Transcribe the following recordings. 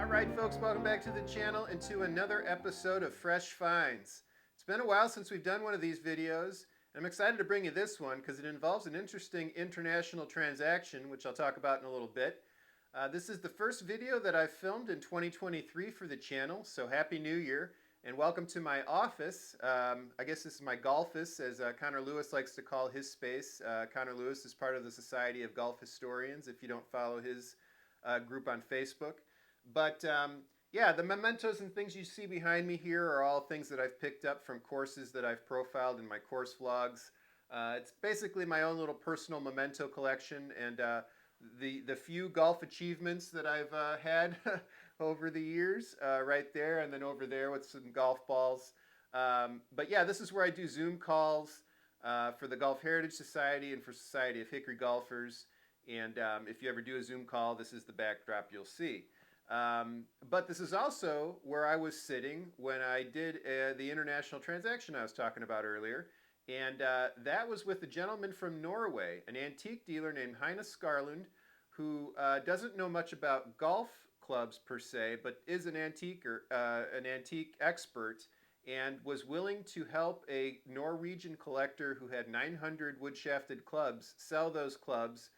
Alright folks, welcome back to the channel and to another episode of Fresh Finds. It's been a while since we've done one of these videos, and I'm excited to bring you this one because it involves an interesting international transaction, which I'll talk about in a little bit. This is the first video that I've filmed in 2023 for the channel, so Happy New Year, and welcome to my office. I guess this is my golfus, as Connor Lewis likes to call his space. Connor Lewis is part of the Society of Golf Historians, if you don't follow his group on Facebook. But yeah, the mementos and things you see behind me here are all things that I've picked up from courses that I've profiled in my course vlogs. It's basically my own little personal memento collection, and the few golf achievements that I've had over the years, right there, and then over there with some golf balls. But yeah, this is where I do Zoom calls for the Golf Heritage Society and for Society of Hickory Golfers. And if you ever do a Zoom call, this is the backdrop you'll see. But this is also where I was sitting when I did the international transaction I was talking about earlier. And that was with a gentleman from Norway, an antique dealer named Heine, who doesn't know much about golf clubs per se, but is an antique expert, and was willing to help a Norwegian collector who had 900 wood-shafted clubs sell those clubs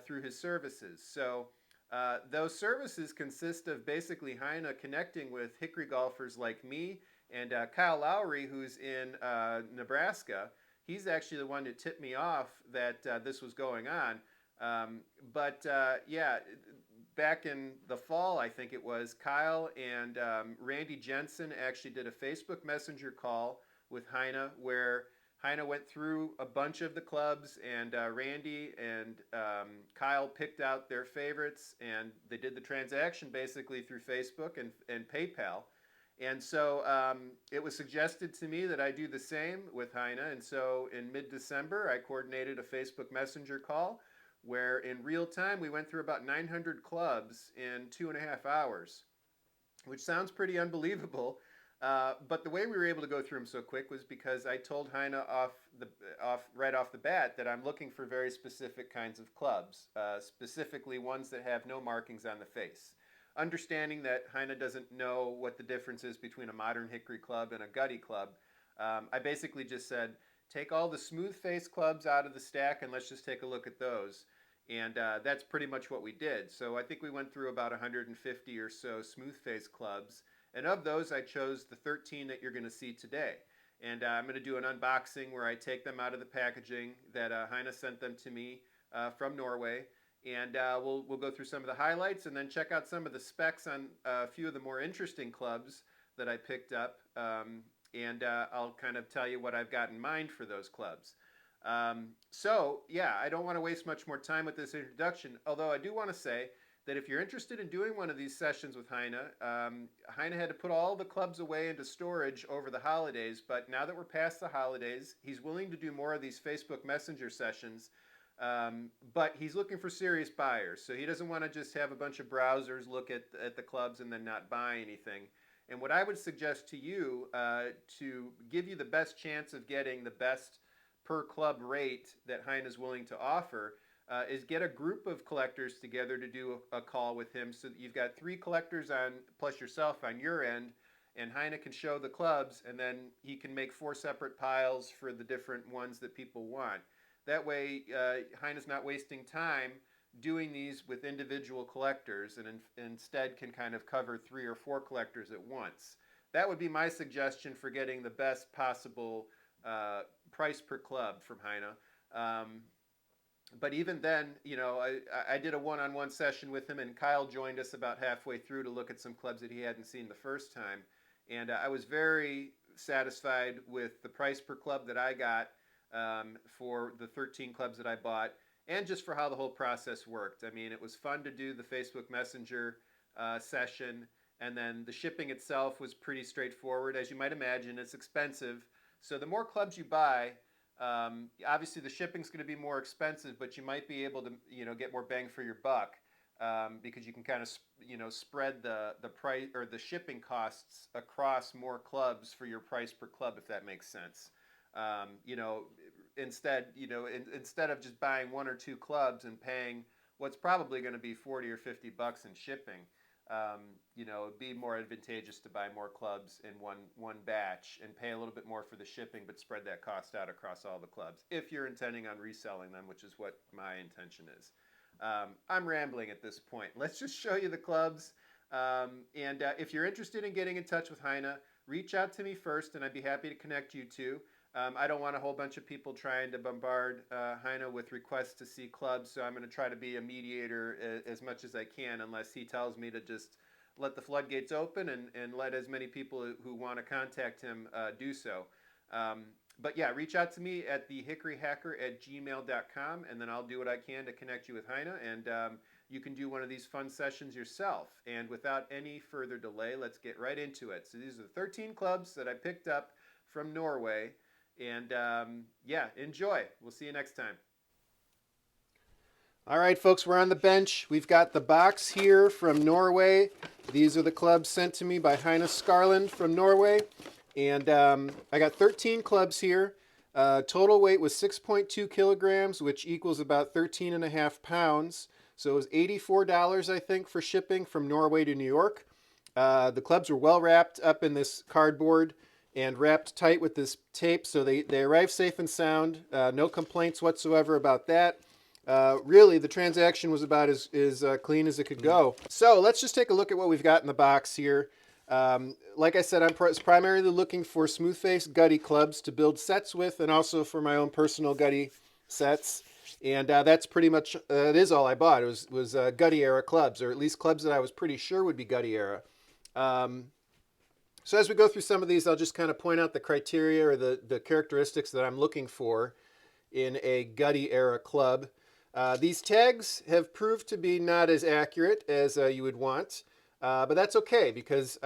through his services. So those services consist of basically Heine connecting with Hickory golfers like me and Kyle Lowry, who's in Nebraska. He's actually the one that tipped me off that this was going on. Yeah, back in the fall, I think it was, Kyle and Randy Jensen actually did a Facebook Messenger call with Heine, where Heine went through a bunch of the clubs, and Randy and Kyle picked out their favorites, and they did the transaction basically through Facebook and PayPal. And so it was suggested to me that I do the same with Heine, and so in mid-December I coordinated a Facebook Messenger call where in real time we went through about 900 clubs in 2.5 hours, which sounds pretty unbelievable. But the way we were able to go through them so quick was because I told Heine right off the bat that I'm looking for very specific kinds of clubs, specifically ones that have no markings on the face. Understanding that Heine doesn't know what the difference is between a modern hickory club and a gutty club, I basically just said, take all the smooth face clubs out of the stack and let's just take a look at those. And that's pretty much what we did. So I think we went through about 150 or so smooth face clubs. And of those, I chose the 13 that you're going to see today. And I'm going to do an unboxing where I take them out of the packaging that Heine sent them to me from Norway. And we'll go through some of the highlights and then check out some of the specs on a few of the more interesting clubs that I picked up. And I'll kind of tell you what I've got in mind for those clubs. So yeah, I don't want to waste much more time with this introduction, although I do want to say that if you're interested in doing one of these sessions with Heine, Heine had to put all the clubs away into storage over the holidays, but now that we're past the holidays, he's willing to do more of these Facebook Messenger sessions, but he's looking for serious buyers, so he doesn't want to just have a bunch of browsers look at the clubs and then not buy anything. And what I would suggest to you, to give you the best chance of getting the best per club rate that Heine is willing to offer, is get a group of collectors together to do a call with him, so that you've got 3 collectors on plus yourself on your end, and Heine can show the clubs, and then he can make 4 separate piles for the different ones that people want. That way Heine's not wasting time doing these with individual collectors, and instead can kind of cover 3 or 4 collectors at once. That would be my suggestion for getting the best possible price per club from Heine. But even then, you know, I did a one-on-one session with him, and Kyle joined us about halfway through to look at some clubs that he hadn't seen the first time. And I was very satisfied with the price per club that I got for the 13 clubs that I bought, and just for how the whole process worked. I mean, it was fun to do the Facebook Messenger session, and then the shipping itself was pretty straightforward. As you might imagine, it's expensive. So the more clubs you buy, obviously the shipping's going to be more expensive, but you might be able to, you know, get more bang for your buck, because you can kind of, you know, spread the price or the shipping costs across more clubs for your price per club, if that makes sense. You know, instead of just buying 1 or 2 clubs and paying what's probably going to be 40 or 50 bucks in shipping, You know, it'd be more advantageous to buy more clubs in one batch and pay a little bit more for the shipping, but spread that cost out across all the clubs if you're intending on reselling them, which is what my intention is. I'm rambling at this point. Let's just show you the clubs. If you're interested in getting in touch with Heine, reach out to me first, and I'd be happy to connect you to. I don't want a whole bunch of people trying to bombard Heine with requests to see clubs, so I'm going to try to be a mediator as much as I can, unless he tells me to just let the floodgates open and let as many people who want to contact him do so. But yeah, reach out to me at thehickoryhacker@gmail.com, and then I'll do what I can to connect you with Heine, and you can do one of these fun sessions yourself. And without any further delay, let's get right into it. So these are the 13 clubs that I picked up from Norway, and yeah, enjoy. We'll see you next time. All right, folks, we're on the bench. We've got the box here from Norway. These are the clubs sent to me by Heine Skarland from Norway. And I got 13 clubs here. Total weight was 6.2 kilograms, which equals about 13.5 pounds. So it was $84, I think, for shipping from Norway to New York. The clubs were well wrapped up in this cardboard and wrapped tight with this tape, so they arrived safe and sound. No complaints whatsoever about that. Really, the transaction was about as clean as it could go. So let's just take a look at what we've got in the box here. Like I said, I'm primarily looking for smooth face gutty clubs to build sets with, and also for my own personal gutty sets. And that's pretty much, that is all I bought. It was gutty era clubs, or at least clubs that I was pretty sure would be gutty era. So as we go through some of these, I'll just kind of point out the criteria or the characteristics that I'm looking for in a gutty era club. These tags have proved to be not as accurate as you would want, but that's okay because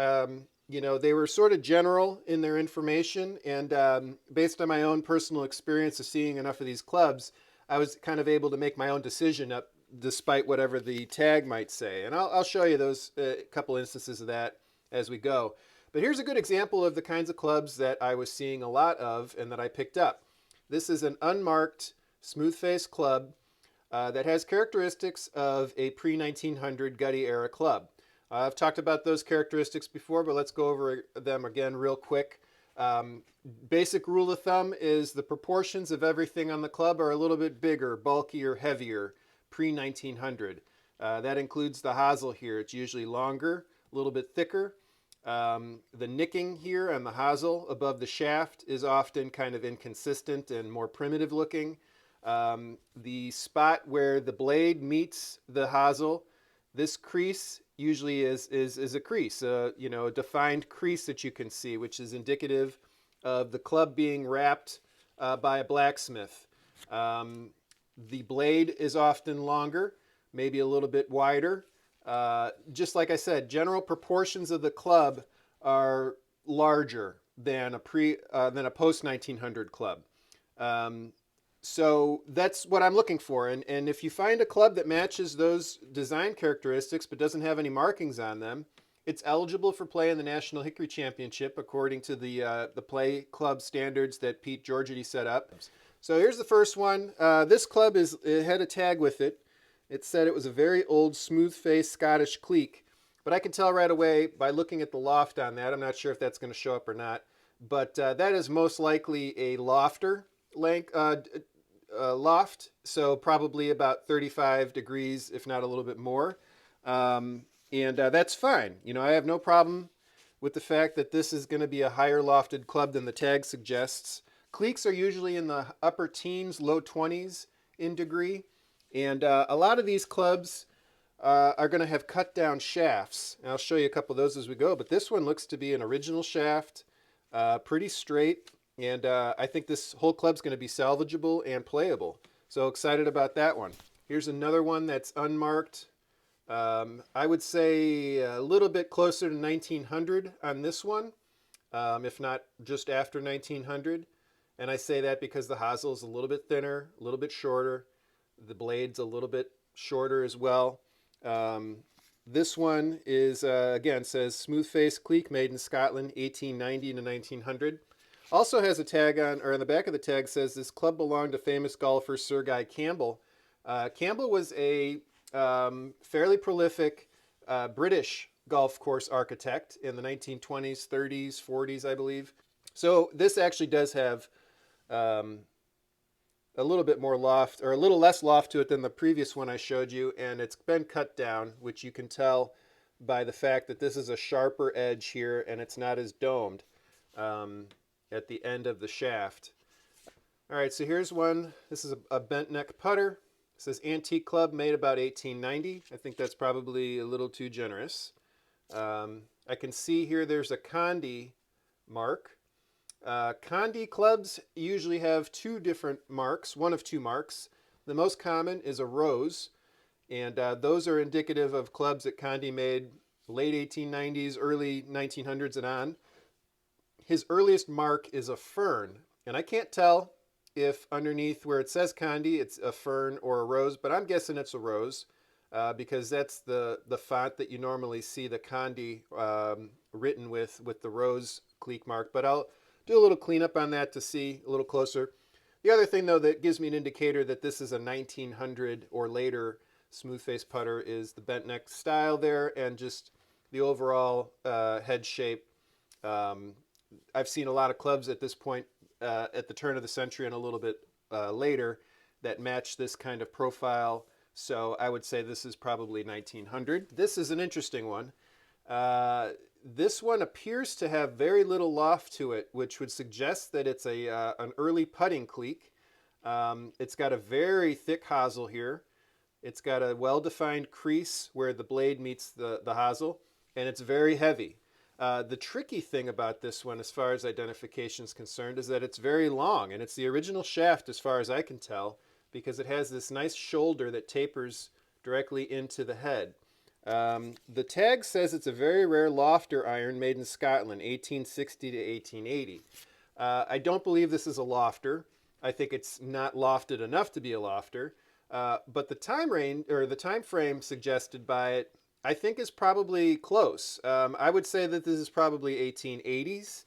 you know, they were sort of general in their information, and based on my own personal experience of seeing enough of these clubs, I was kind of able to make my own decision up despite whatever the tag might say. And I'll show you those couple instances of that as we go. But here's a good example of the kinds of clubs that I was seeing a lot of and that I picked up. This is an unmarked smooth face club that has characteristics of a pre-1900 gutty era club. I've talked about those characteristics before, but let's go over them again real quick. Basic rule of thumb is the proportions of everything on the club are a little bit bigger, bulkier, heavier, pre-1900. That includes the hosel here. It's usually longer, a little bit thicker. The nicking here on the hosel above the shaft is often kind of inconsistent and more primitive looking. The spot where the blade meets the hosel, this crease usually is a crease, you know, a defined crease that you can see, which is indicative of the club being wrapped by a blacksmith. The blade is often longer, maybe a little bit wider. Just like I said, general proportions of the club are larger than a post-1900 club. So that's what I'm looking for. And if you find a club that matches those design characteristics but doesn't have any markings on them, it's eligible for play in the National Hickory Championship according to the play club standards that Pete Georgety set up. So here's the first one. This club it had a tag with it. It said it was a very old smooth-faced Scottish cleek, but I can tell right away by looking at the loft on that. I'm not sure if that's going to show up or not, but that is most likely a lofter loft, so probably about 35 degrees, if not a little bit more, and that's fine. You know, I have no problem with the fact that this is going to be a higher lofted club than the tag suggests. Cleeks are usually in the upper teens, low 20s in degree. And a lot of these clubs are going to have cut down shafts. And I'll show you a couple of those as we go. But this one looks to be an original shaft, pretty straight. And I think this whole club's going to be salvageable and playable. So excited about that one. Here's another one that's unmarked. I would say a little bit closer to 1900 on this one, if not just after 1900. And I say that because the hosel is a little bit thinner, a little bit shorter. The blade's a little bit shorter as well. This one is, again, says smooth face cleek made in Scotland, 1890 to 1900. Also has a tag on, or on the back of the tag says this club belonged to famous golfer Sir Guy Campbell. Campbell was a fairly prolific British golf course architect in the 1920s, 30s, 40s, I believe. So this actually does have um, a little bit more loft, or a little less loft to it than the previous one I showed you, and it's been cut down, which you can tell by the fact that this is a sharper edge here and it's not as domed um, at the end of the shaft. All right, so here's one. This is a bent neck putter. It says antique club made about 1890. I think that's probably a little too generous. I can see here there's a Condi mark. Condi clubs usually have two different marks, one of two marks. The most common is a rose, and those are indicative of clubs that Condi made late 1890s, early 1900s and on. His earliest mark is a fern, and I can't tell if underneath where it says Condi it's a fern or a rose, but I'm guessing it's a rose because that's the font that you normally see the Condi written with the rose cleek mark. But I'll do a little cleanup on that to see a little closer. The other thing, though, that gives me an indicator that this is a 1900 or later smooth face putter is the bent neck style there and just the overall head shape. I've seen a lot of clubs at this point at the turn of the century and a little bit later that match this kind of profile. So I would say this is probably 1900. This is an interesting one. This one appears to have very little loft to it, which would suggest that it's an early putting cleek. It's got a very thick hosel here. It's got a well-defined crease where the blade meets the hosel, and it's very heavy. The tricky thing about this one, as far as identification is concerned, is that it's very long, and it's the original shaft as far as I can tell, because it has this nice shoulder that tapers directly into the head. The tag says it's a very rare lofter iron made in Scotland, 1860 to 1880. I don't believe this is a lofter. I think it's not lofted enough to be a lofter. But the time range or the time frame suggested by it, I think, is probably close. I would say that this is probably 1880s,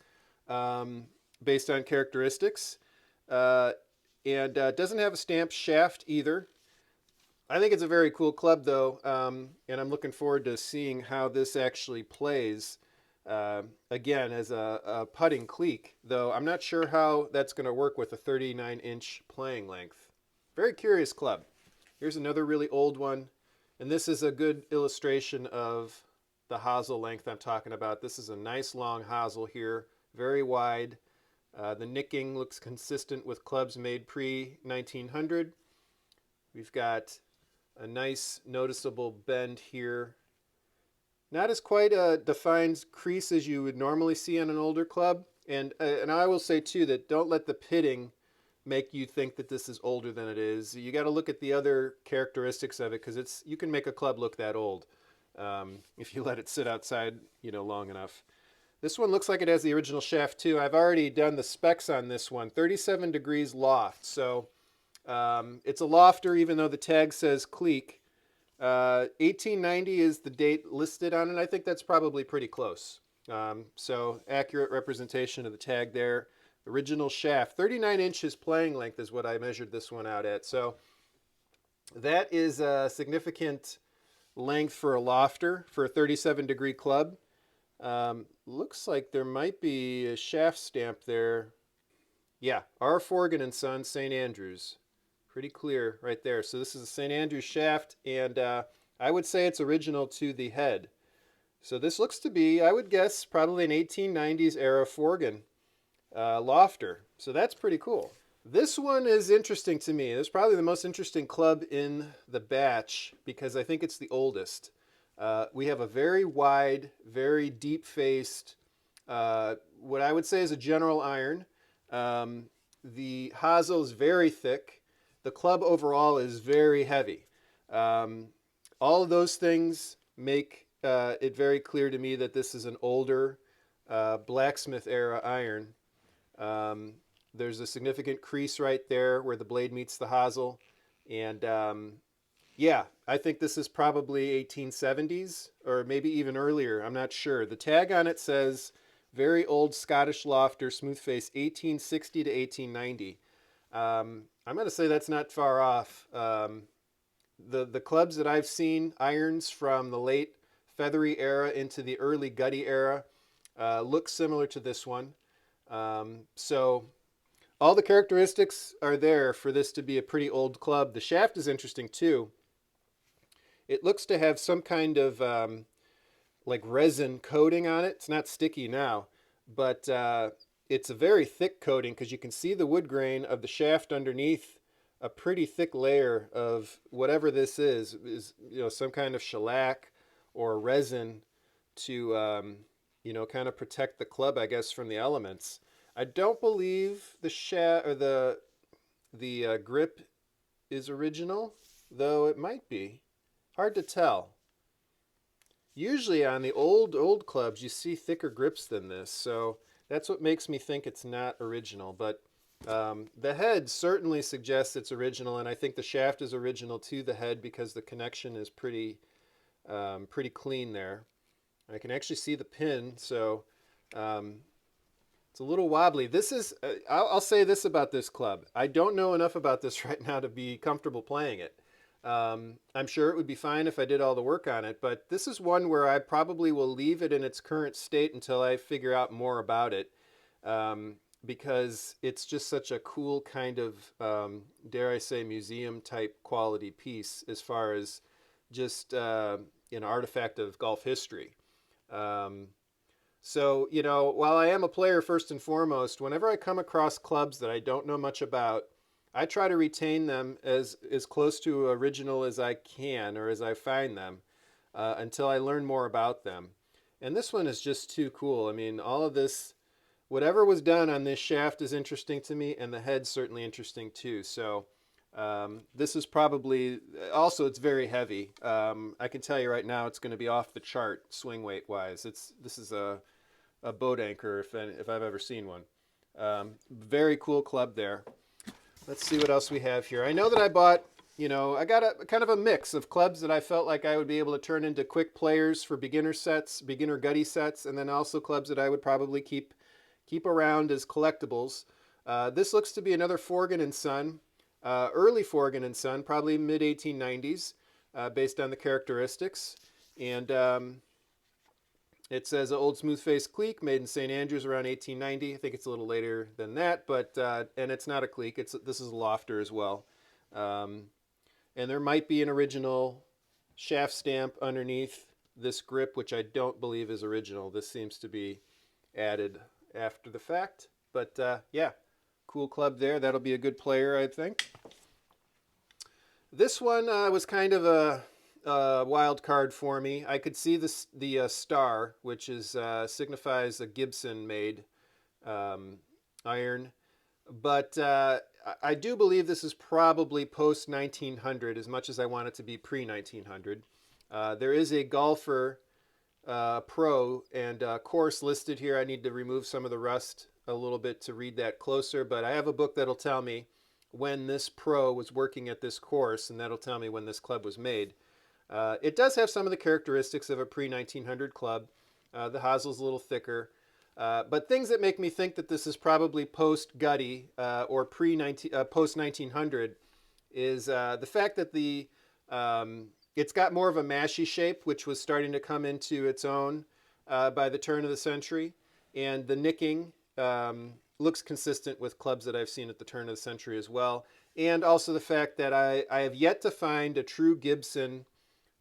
based on characteristics, and doesn't have a stamped shaft either. I think it's a very cool club, though, and I'm looking forward to seeing how this actually plays, again, as a putting cleek, though I'm not sure how that's going to work with a 39-inch playing length. Very curious club. Here's another really old one, and this is a good illustration of the hosel length I'm talking about. This is a nice long hosel here, very wide. The nicking looks consistent with clubs made pre-1900. We've got a nice noticeable bend here. Not as quite a defined crease as you would normally see on an older club. And I will say too that don't let the pitting make you think that this is older than it is. You got to look at the other characteristics of it, because you can make a club look that old if you let it sit outside, long enough. This one looks like it has the original shaft too. I've already done the specs on this one. 37 degrees loft. So it's a lofter, even though the tag says cleek. 1890 is the date listed on it. I think that's probably pretty close. So accurate representation of the tag there. Original shaft. 39 inches playing length is what I measured this one out at. So that is a significant length for a lofter for a 37 degree club. Looks like there might be a shaft stamp there. Yeah, R. Forgan and Son, St. Andrews. Pretty clear right there. So this is a St. Andrews shaft, and I would say it's original to the head. So this looks to be, I would guess, probably an 1890s era Forgan lofter. So that's pretty cool. This one is interesting to me. It's probably the most interesting club in the batch because I think it's the oldest. We have a very wide, very deep-faced, what I would say is a general iron. The hosel is very thick. The club overall is very heavy. All of those things make it very clear to me that this is an older blacksmith era iron. There's a significant crease right there where the blade meets the hosel. And yeah, I think this is probably 1870s or maybe even earlier. I'm not sure. The tag on it says very old Scottish lofter, smooth face, 1860 to 1890. I'm going to say that's not far off. The clubs that I've seen, irons from the late feathery era into the early gutty era. Looks similar to this one. So all the characteristics are there for this to be a pretty old club. The shaft is interesting too. It looks to have some kind of like resin coating on it. It's not sticky now, but it's a very thick coating because you can see the wood grain of the shaft underneath. A pretty thick layer of whatever this is some kind of shellac or resin to kind of protect the club, I guess, from the elements. I don't believe the shaft or the grip is original, though it might be. Hard to tell. Usually on the old clubs, you see thicker grips than this, so that's what makes me think it's not original. But the head certainly suggests it's original, and I think the shaft is original to the head because the connection is pretty clean there. I can actually see the pin, so it's a little wobbly. This is, I'll say this about this club. I don't know enough about this right now to be comfortable playing it. I'm sure it would be fine if I did all the work on it, but this is one where I probably will leave it in its current state until I figure out more about it. Because it's just such a cool kind of, dare I say, museum type quality piece as far as just an artifact of golf history. So, while I am a player first and foremost, whenever I come across clubs that I don't know much about, I try to retain them as close to original as I can or as I find them until I learn more about them. And this one is just too cool. I mean, all of this, whatever was done on this shaft is interesting to me, and the head's certainly interesting too. So this is probably, also it's very heavy. I can tell you right now it's going to be off the chart swing weight wise. This is a boat anchor if I've ever seen one. Very cool club there. Let's see what else we have here. I know that I bought, I got a kind of a mix of clubs that I felt like I would be able to turn into quick players for beginner sets, beginner gutty sets, and then also clubs that I would probably keep around as collectibles. This looks to be another Forgan & Son, early Forgan & Son, probably mid-1890s, based on the characteristics. And it says Old Smooth Face Cleek, made in St. Andrews around 1890. I think it's a little later than that, but and it's not a Cleek. This is a lofter as well. And there might be an original shaft stamp underneath this grip, which I don't believe is original. This seems to be added after the fact, but yeah, cool club there. That'll be a good player, I think. This one was kind of a wild card for me. I could see the star, which is signifies a Gibson made iron, but I do believe this is probably post 1900 as much as I want it to be pre 1900. There is a golfer pro and course listed here. I need to remove some of the rust a little bit to read that closer, but I have a book that'll tell me when this pro was working at this course, and that'll tell me when this club was made. It does have some of the characteristics of a pre-1900 club. The hossel's a little thicker, but things that make me think that this is probably post-gutty or post-1900 is the fact that it's got more of a mashy shape, which was starting to come into its own by the turn of the century. And the nicking looks consistent with clubs that I've seen at the turn of the century as well. And also the fact that I have yet to find a true Gibson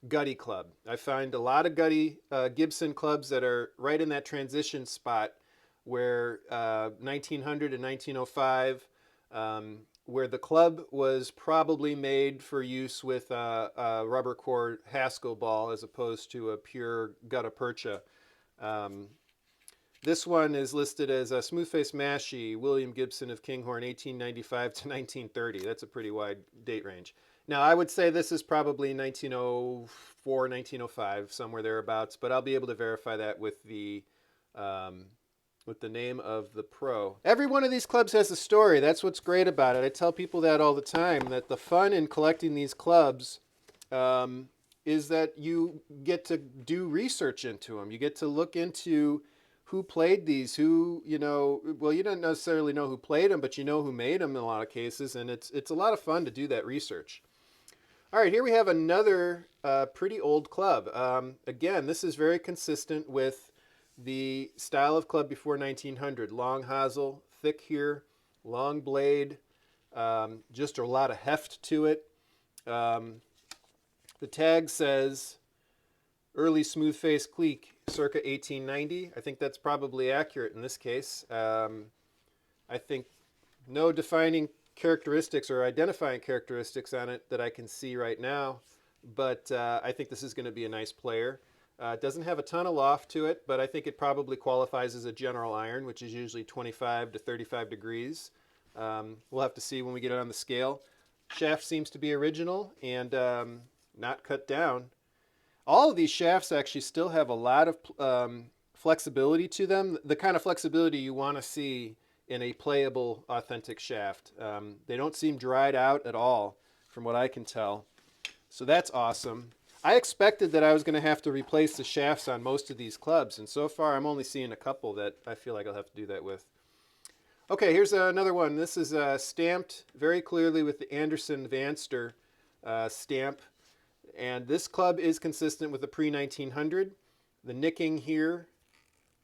gutty club. I find a lot of gutty Gibson clubs that are right in that transition spot where 1900 and 1905, where the club was probably made for use with a rubber core Haskell ball as opposed to a pure gutta percha. This one is listed as a Smoothface Mashie, William Gibson of Kinghorn, 1895 to 1930. That's a pretty wide date range. Now, I would say this is probably 1904, 1905, somewhere thereabouts, but I'll be able to verify that with the name of the pro. Every one of these clubs has a story. That's what's great about it. I tell people that all the time, that the fun in collecting these clubs is that you get to do research into them. You get to look into who played these, who, well, you don't necessarily know who played them, but you know who made them in a lot of cases, and it's a lot of fun to do that research. All right, here we have another pretty old club. Again, this is very consistent with the style of club before 1900. Long hosel, thick here, long blade, just a lot of heft to it. Um, the tag says early smooth face cleek circa 1890. I think that's probably accurate in this case. I think no defining characteristics or identifying characteristics on it that I can see right now, but I think this is going to be a nice player. It doesn't have a ton of loft to it, but I think it probably qualifies as a general iron, which is usually 25 to 35 degrees. We'll have to see when we get it on the scale. Shaft seems to be original and not cut down. All of these shafts actually still have a lot of flexibility to them, the kind of flexibility you want to see in a playable, authentic shaft. They don't seem dried out at all, from what I can tell. So that's awesome. I expected that I was going to have to replace the shafts on most of these clubs, and so far I'm only seeing a couple that I feel like I'll have to do that with. Okay, here's another one. This is stamped very clearly with the Anderson Vanster stamp. And this club is consistent with the pre-1900. The nicking here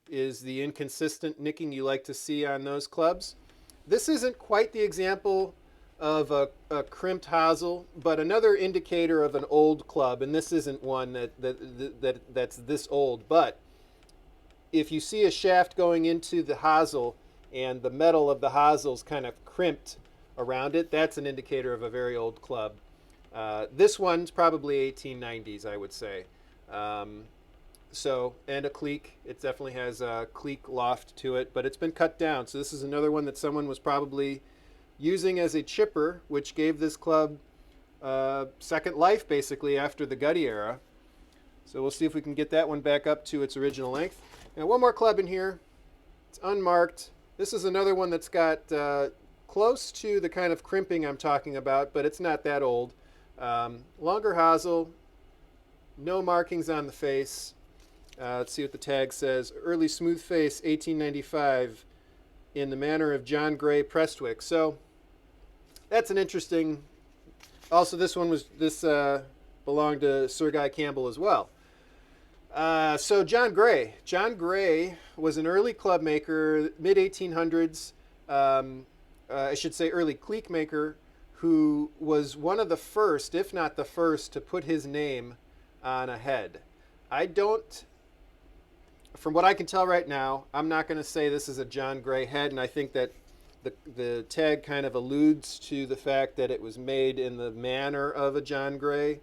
is the inconsistent nicking you like to see on those clubs. This isn't quite the example of a crimped hosel, but another indicator of an old club. And this isn't one that's this old. But if you see a shaft going into the hosel and the metal of the hosel's kind of crimped around it, that's an indicator of a very old club. This one's probably 1890s, I would say. And a cleek. It definitely has a cleek loft to it, but it's been cut down. So this is another one that someone was probably using as a chipper, which gave this club second life, basically, after the gutty era. So we'll see if we can get that one back up to its original length. Now, one more club in here. It's unmarked. This is another one that's got close to the kind of crimping I'm talking about, but it's not that old. Longer hosel, no markings on the face. Let's see what the tag says. Early smooth face, 1895, in the manner of John Gray Prestwick. So that's an interesting. Also, this belonged to Sir Guy Campbell as well. So John Gray. John Gray was an early club maker, mid 1800s. I should say early cleek maker, who was one of the first, if not the first, to put his name on a head. From what I can tell right now, I'm not going to say this is a John Gray head, and I think that the tag kind of alludes to the fact that it was made in the manner of a John Gray.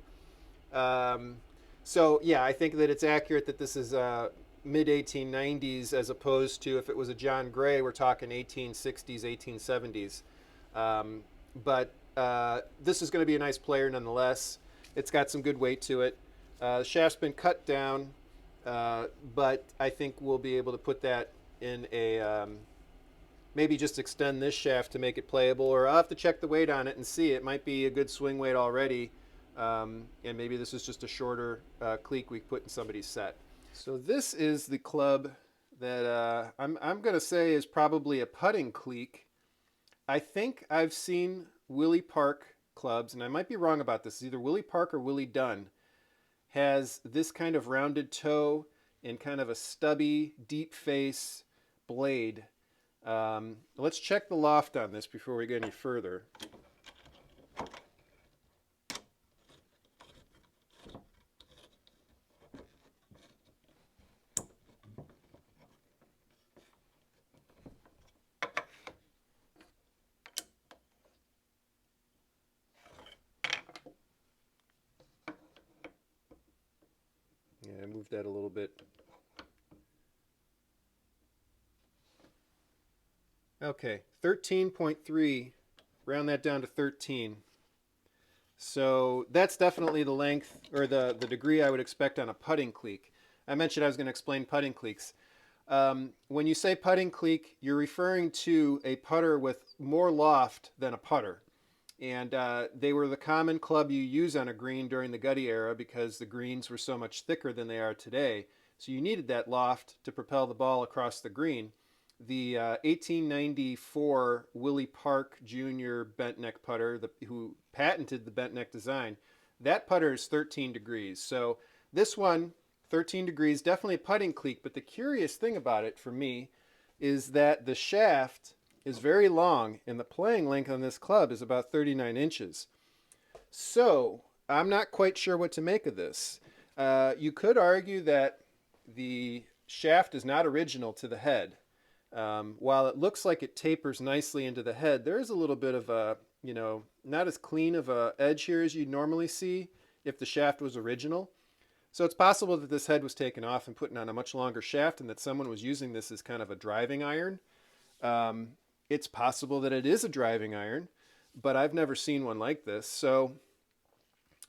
So yeah, I think that it's accurate that this is mid 1890s as opposed to if it was a John Gray, we're talking 1860s, 1870s. But this is going to be a nice player nonetheless. It's got some good weight to it. The shaft's been cut down, but I think we'll be able to put that in a, maybe just extend this shaft to make it playable, or I'll have to check the weight on it and see. It might be a good swing weight already, and maybe this is just a shorter cleek we put in somebody's set. So this is the club that I'm going to say is probably a putting cleek. I think I've seen Willie Park clubs, and I might be wrong about this, either Willie Park or Willie Dunn has this kind of rounded toe and kind of a stubby, deep face blade. Let's check the loft on this before we go any further. Yeah, I moved that a little bit. Okay, 13.3, round that down to 13. So that's definitely the length, or the degree I would expect on a putting cleek. I mentioned I was going to explain putting cleeks. When you say putting cleek, you're referring to a putter with more loft than a putter. And they were the common club you use on a green during the gutty era because the greens were so much thicker than they are today. So you needed that loft to propel the ball across the green. The 1894 Willie Park Jr. bent neck putter, who patented the bent neck design, That putter is 13 degrees. So this one, 13 degrees, definitely a putting cleek. But the curious thing about it for me is that the shaft is very long and the playing length on this club is about 39 inches. So I'm not quite sure what to make of this. You could argue that the shaft is not original to the head. While it looks like it tapers nicely into the head, there is a little bit of a, not as clean of a edge here as you'd normally see if the shaft was original. So it's possible that this head was taken off and put on a much longer shaft and that someone was using this as kind of a driving iron. It's possible that it is a driving iron, but I've never seen one like this. So,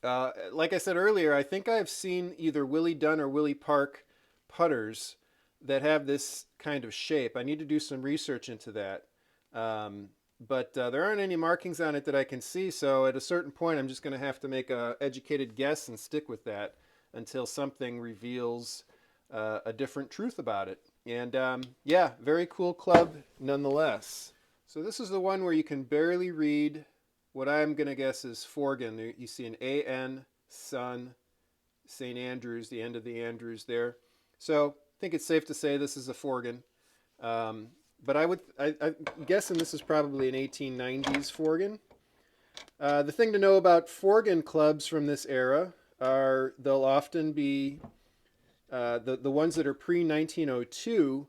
like I said earlier, I think I've seen either Willie Dunn or Willie Park putters that have this kind of shape. I need to do some research into that. But there aren't any markings on it that I can see, so at a certain point I'm just going to have to make an educated guess and stick with that until something reveals a different truth about it. And yeah, very cool club nonetheless. So this is the one where you can barely read what I'm going to guess is Forgan. You see an A-N, Sun, St. Andrews, the end of the Andrews there. So I think it's safe to say this is a Forgan. But I'm guessing this is probably an 1890s Forgan. The thing to know about Forgan clubs from this era are they'll often be, the ones that are pre-1902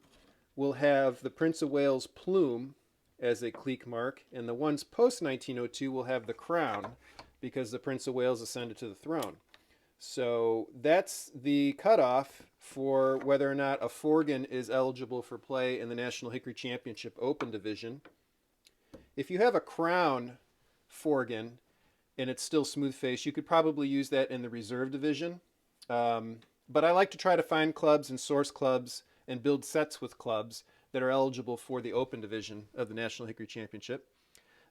will have the Prince of Wales plume as a cleek mark, and the ones post-1902 will have the crown because the Prince of Wales ascended to the throne. So that's the cutoff for whether or not a Forgan is eligible for play in the National Hickory Championship Open Division. If you have a crown Forgan and it's still smooth face, you could probably use that in the reserve division. But I like to try to find clubs and source clubs and build sets with clubs that are eligible for the Open Division of the National Hickory Championship.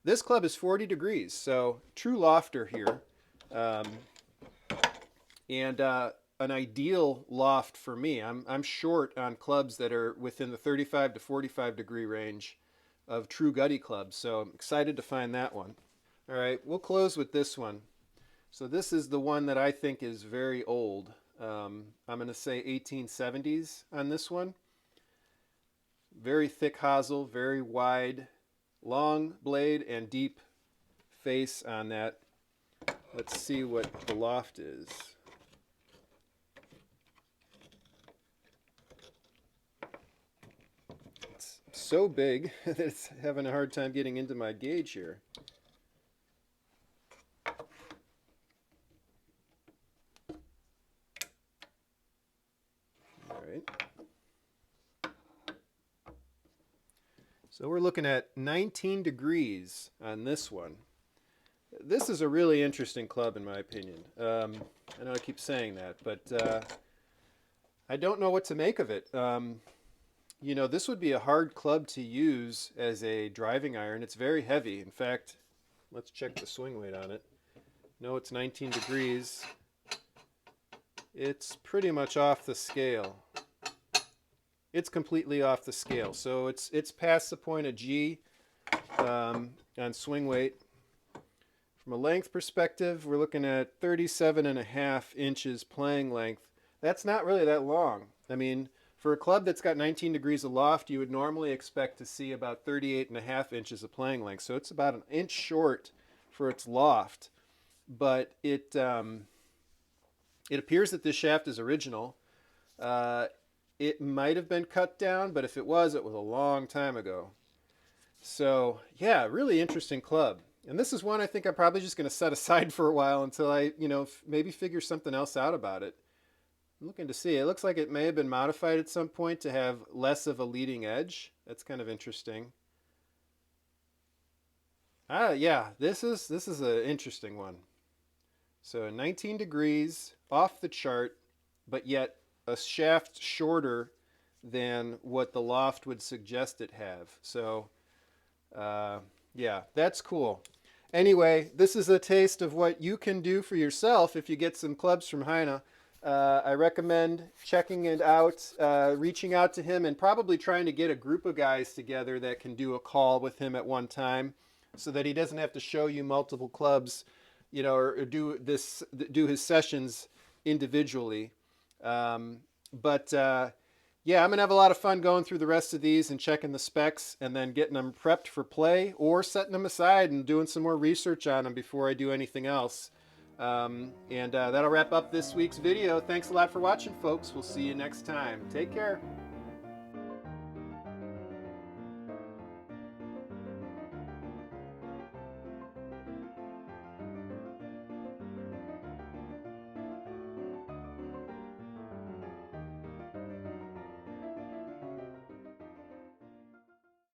This club is 40 degrees, so true lofter here. And an ideal loft for me. I'm short on clubs that are within the 35 to 45 degree range of true gutty clubs, so I'm excited to find that one. All right, we'll close with this one. So this is the one that I think is very old. I'm going to say 1870s on this one. Very thick hosel, very wide, long blade and deep face on that. Let's see what the loft is. It's so big that it's having a hard time getting into my gauge here. All right. So we're looking at 19 degrees on this one. This is a really interesting club in my opinion. I know I keep saying that, but I don't know what to make of it. This would be a hard club to use as a driving iron. It's very heavy. In fact, let's check the swing weight on it. No, it's 19 degrees. It's pretty much off the scale. It's completely off the scale. So it's past the point of G on swing weight. From a length perspective, we're looking at 37.5 inches playing length. That's not really that long. I mean, for a club that's got 19 degrees of loft, you would normally expect to see about 38.5 inches of playing length. So it's about an inch short for its loft. But it appears that this shaft is original. It might have been cut down, but if it was a long time ago. So yeah, really interesting club. And this is one I think I'm probably just going to set aside for a while until I, maybe figure something else out about it. I'm looking to see. It looks like it may have been modified at some point to have less of a leading edge. That's kind of interesting. Yeah, this is an interesting one. So 19 degrees, off the chart, but yet a shaft shorter than what the loft would suggest it have. So yeah, that's cool. Anyway, this is a taste of what you can do for yourself if you get some clubs from Heine. I recommend checking it out, reaching out to him, and probably trying to get a group of guys together that can do a call with him at one time so that he doesn't have to show you multiple clubs you know, or do his sessions individually. But yeah, I'm gonna have a lot of fun going through the rest of these and checking the specs, and then getting them prepped for play, or setting them aside and doing some more research on them before I do anything else. And that'll wrap up this week's video. Thanks a lot for watching, folks. We'll see you next time. Take care.